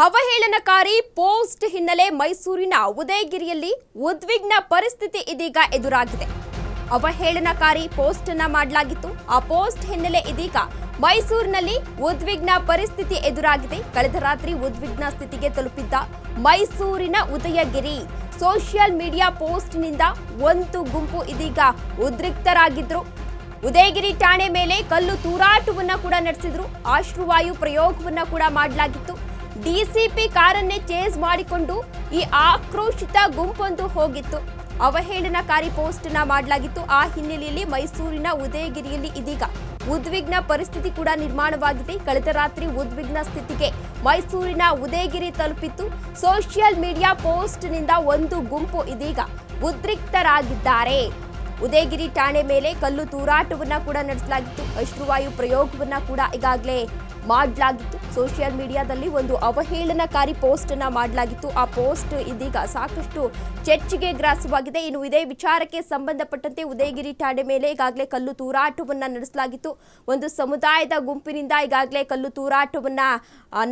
ಅವಹೇಳನಕಾರಿ ಪೋಸ್ಟ್ ಹಿನ್ನೆಲೆ ಮೈಸೂರಿನ ಉದಯಗಿರಿಯಲ್ಲಿ ಉದ್ವಿಗ್ನ ಪರಿಸ್ಥಿತಿ ಇದೀಗ ಎದುರಾಗಿದೆ. ಅವಹೇಳನಕಾರಿ ಪೋಸ್ಟ್ ಅನ್ನು ಮಾಡಲಾಗಿತ್ತು. ಆ ಪೋಸ್ಟ್ ಹಿನ್ನೆಲೆ ಇದೀಗ ಮೈಸೂರಿನಲ್ಲಿ ಉದ್ವಿಗ್ನ ಪರಿಸ್ಥಿತಿ ಎದುರಾಗಿದೆ. ಕಳೆದ ರಾತ್ರಿ ಉದ್ವಿಗ್ನ ಸ್ಥಿತಿಗೆ ತಲುಪಿದ್ದ ಮೈಸೂರಿನ ಉದಯಗಿರಿ ಸೋಷಿಯಲ್ ಮೀಡಿಯಾ ಪೋಸ್ಟ್ನಿಂದ ಒಂದು ಗುಂಪು ಇದೀಗ ಉದ್ರಿಕ್ತರಾಗಿದ್ರು. ಉದಯಗಿರಿ ಠಾಣೆ ಮೇಲೆ ಕಲ್ಲು ತೂರಾಟವನ್ನ ಕೂಡ ನಡೆಸಿದ್ರು. ಅಶ್ರುವಾಯು ಪ್ರಯೋಗವನ್ನ ಕೂಡ ಮಾಡಲಾಗಿತ್ತು. ಡಿಸಿಪಿ ಕಾರನ್ನೇ ಚೇಸ್ ಮಾಡಿಕೊಂಡು ಈ ಆಕ್ರೋಶಿತ ಗುಂಪೊಂದು ಹೋಗಿತ್ತು. ಅವಹೇಳನಕಾರಿ ಪೋಸ್ಟ್ ಅನ್ನ ಮಾಡಲಾಗಿತ್ತು. ಆ ಹಿನ್ನೆಲೆಯಲ್ಲಿ ಮೈಸೂರಿನ ಉದಯಗಿರಿಯಲ್ಲಿ ಇದೀಗ ಉದ್ವಿಗ್ನ ಪರಿಸ್ಥಿತಿ ಕೂಡ ನಿರ್ಮಾಣವಾಗಿದೆ. ಕಳೆದ ರಾತ್ರಿ ಉದ್ವಿಗ್ನ ಸ್ಥಿತಿಗೆ ಮೈಸೂರಿನ ಉದಯಗಿರಿ ತಲುಪಿತ್ತು. ಸೋಷಿಯಲ್ ಮೀಡಿಯಾ ಪೋಸ್ಟ್ನಿಂದ ಒಂದು ಗುಂಪು ಇದೀಗ ಉದ್ರಿಕ್ತರಾಗಿದ್ದಾರೆ. ಉದಯಗಿರಿ ಠಾಣೆ ಮೇಲೆ ಕಲ್ಲು ತೂರಾಟವನ್ನ ಕೂಡ ನಡೆಸಲಾಗಿತ್ತು. ಅಶ್ರುವಾಯು ಪ್ರಯೋಗವನ್ನ ಕೂಡ ಈಗಾಗಲೇ ಮಾಡಲಾಗಿತ್ತು. ಸೋಷಿಯಲ್ ಮೀಡಿಯಾದಲ್ಲಿ ಒಂದು ಅವಹೇಳನಕಾರಿ ಪೋಸ್ಟ್ ಅನ್ನ ಮಾಡಲಾಗಿತ್ತು. ಆ ಪೋಸ್ಟ್ ಇದೀಗ ಸಾಕಷ್ಟು ಚರ್ಚೆಗೆ ಗ್ರಾಸವಾಗಿದೆ. ಇನ್ನು ಇದೇ ವಿಚಾರಕ್ಕೆ ಸಂಬಂಧಪಟ್ಟಂತೆ ಉದಯಗಿರಿ ಠಾಣೆ ಮೇಲೆ ಈಗಾಗಲೇ ಕಲ್ಲು ತೂರಾಟವನ್ನ ನಡೆಸಲಾಗಿತ್ತು. ಒಂದು ಸಮುದಾಯದ ಗುಂಪಿನಿಂದ ಈಗಾಗಲೇ ಕಲ್ಲು ತೂರಾಟವನ್ನ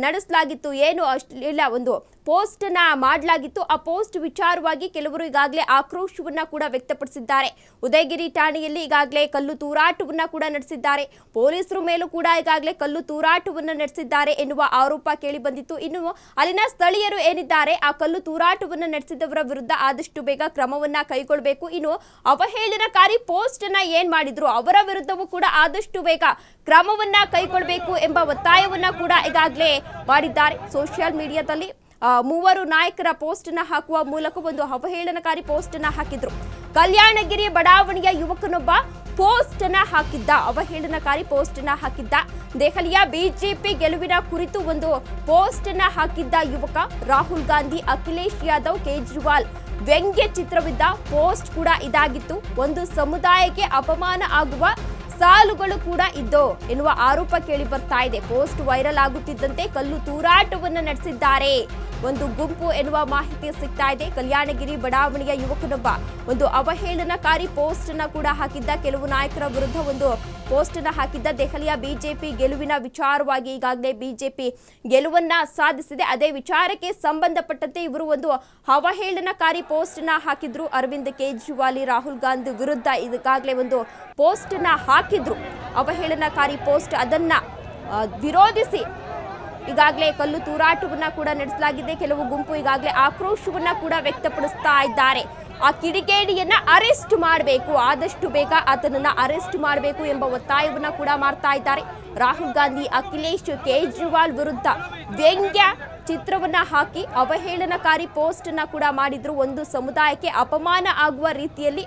ನಡೆಸಲಾಗಿತ್ತು. ಏನು ಅಷ್ಟೆಲ್ಲ ಒಂದು ಪೋಸ್ಟ್ ಅನ್ನ ಮಾಡಲಾಗಿತ್ತು. ಆ ಪೋಸ್ಟ್ ವಿಚಾರವಾಗಿ ಕೆಲವರು ಈಗಾಗಲೇ ಆಕ್ರೋಶವನ್ನ ಕೂಡ ವ್ಯಕ್ತಪಡಿಸಿದ್ದಾರೆ. ಉದಯಗಿರಿ ಠಾಣೆಯಲ್ಲಿ ಈಗಾಗಲೇ ಕಲ್ಲು ತೂರಾಟವನ್ನ ಕೂಡ ನಡೆಸಿದ್ದಾರೆ. ಪೊಲೀಸರ ಮೇಲೂ ಕೂಡ ಈಗಾಗಲೇ ಕಲ್ಲು ತೂರಾಟವನ್ನ ನಡೆಸಿದ್ದಾರೆ ಎನ್ನುವ ಆರೋಪ ಕೇಳಿ ಬಂದಿತ್ತು. ಇನ್ನು ಅಲ್ಲಿನ ಸ್ಥಳೀಯರು ಏನಿದ್ದಾರೆ, ಆ ಕಲ್ಲು ತೂರಾಟವನ್ನ ನಡೆಸಿದವರ ವಿರುದ್ಧ ಆದಷ್ಟು ಬೇಗ ಕ್ರಮವನ್ನ ಕೈಗೊಳ್ಳಬೇಕು. ಇನ್ನು ಅವಹೇಳನಕಾರಿ ಪೋಸ್ಟ್ ಅನ್ನ ಏನ್ ಮಾಡಿದ್ರು ಅವರ ವಿರುದ್ಧವೂ ಕೂಡ ಆದಷ್ಟು ಬೇಗ ಕ್ರಮವನ್ನ ಕೈಗೊಳ್ಳಬೇಕು ಎಂಬ ಒತ್ತಾಯವನ್ನ ಕೂಡ ಈಗಾಗಲೇ ಮಾಡಿದ್ದಾರೆ. ಸೋಷಿಯಲ್ ಮೀಡಿಯಾದಲ್ಲಿ ಮೂವರು ನಾಯಕರ ಪೋಸ್ಟ್ ಅನ್ನ ಹಾಕುವ ಮೂಲಕ ಒಂದು ಅವಹೇಳನಕಾರಿ ಪೋಸ್ಟ್ ಅನ್ನ ಹಾಕಿದ್ರು. ಕಲ್ಯಾಣಗಿರಿ ಬಡಾವಣೆಯ ಯುವಕನೊಬ್ಬ ಪೋಸ್ಟ್ ಅನ್ನ ಹಾಕಿದ್ದ, ಅವಹೇಳನಕಾರಿ ಪೋಸ್ಟ್ ಅನ್ನ ಹಾಕಿದ್ದ. ದೆಹಲಿಯ ಬಿಜೆಪಿ ಗೆಲುವಿನ ಕುರಿತು ಒಂದು ಪೋಸ್ಟ್ ಅನ್ನ ಹಾಕಿದ್ದ ಯುವಕ ರಾಹುಲ್ ಗಾಂಧಿ, ಅಖಿಲೇಶ್ ಯಾದವ್, ಕೇಜ್ರಿವಾಲ್ ವ್ಯಂಗ್ಯ ಚಿತ್ರವಿದ್ದ ಪೋಸ್ಟ್ ಕೂಡ ಇದಾಗಿತ್ತು. ಒಂದು ಸಮುದಾಯಕ್ಕೆ ಅಪಮಾನ ಆಗುವ ಸಾಲುಗಳು ಕೂಡ ಇದ್ದೋ ಎನ್ನುವ ಆರೋಪ ಕೇಳಿ ಬರ್ತಾ ಇದೆ. ಪೋಸ್ಟ್ ವೈರಲ್ ಆಗುತ್ತಿದ್ದಂತೆ ಕಲ್ಲು ತೂರಾಟವನ್ನ ನಡೆಸಿದ್ದಾರೆ ಒಂದು ಗುಂಪು ಎನ್ನುವ ಮಾಹಿತಿ ಸಿಗ್ತಾ ಇದೆ. ಕಲ್ಯಾಣಗಿರಿ ಬಡಾವಣೆಯ ಯುವಕನೊಬ್ಬ ಒಂದು ಅವಹೇಳನಕಾರಿ ಪೋಸ್ಟ್ ಅನ್ನ ಕೂಡ ಹಾಕಿದ್ದ. ಕೆಲವು ನಾಯಕರ ವಿರುದ್ಧ ಒಂದು ಪೋಸ್ಟ್ ಅನ್ನ ಹಾಕಿದ್ದ. ದೆಹಲಿಯ ಬಿಜೆಪಿ ಗೆಲುವಿನ ವಿಚಾರವಾಗಿ ಈಗಾಗಲೇ ಬಿಜೆಪಿ ಗೆಲುವನ್ನ ಸಾಧಿಸಿದೆ. ಅದೇ ವಿಚಾರಕ್ಕೆ ಸಂಬಂಧಪಟ್ಟಂತೆ ಇವರು ಒಂದು ಅವಹೇಳನಕಾರಿ ಪೋಸ್ಟ್ ಅನ್ನ ಹಾಕಿದ್ರು. ಅರವಿಂದ್ ಕೇಜ್ರಿವಾಲ್, ರಾಹುಲ್ ಗಾಂಧಿ ವಿರುದ್ಧ ಈಗಾಗಲೇ ಒಂದು ಪೋಸ್ಟ್ ಅನ್ನ ಹಾಕಿದ್ರು. ಅವಹೇಳನಕಾರಿ ಪೋಸ್ಟ್ ಅದನ್ನ ವಿರೋಧಿಸಿ ಈಗಾಗಲೇ ಕಲ್ಲು ತೂರಾಟವನ್ನ ಕೂಡ ನಡೆಸಲಾಗಿದೆ. ಕೆಲವು ಗುಂಪು ಈಗಾಗಲೇ ಆಕ್ರೋಶವನ್ನ ಕೂಡ ವ್ಯಕ್ತಪಡಿಸ್ತಾ ಇದ್ದಾರೆ. ಆ ಕಿಡಿಗೇಡಿಯನ್ನ ಅರೆಸ್ಟ್ ಮಾಡಬೇಕು, ಆದಷ್ಟು ಬೇಗ ಆತನನ್ನ ಅರೆಸ್ಟ್ ಮಾಡಬೇಕು ಎಂಬ ಒತ್ತಾಯವನ್ನ ಕೂಡ ಮಾಡ್ತಾ ಇದ್ದಾರೆ. ರಾಹುಲ್ ಗಾಂಧಿ, ಅಖಿಲೇಶ್, ಕೇಜ್ರಿವಾಲ್ ವಿರುದ್ಧ ವ್ಯಂಗ್ಯ ಚಿತ್ರವನ್ನ ಹಾಕಿ ಅವಹೇಳನಕಾರಿ ಪೋಸ್ಟ್ ಅನ್ನ ಕೂಡ ಮಾಡಿದ್ರು. ಒಂದು ಸಮುದಾಯಕ್ಕೆ ಅಪಮಾನ ಆಗುವ ರೀತಿಯಲ್ಲಿ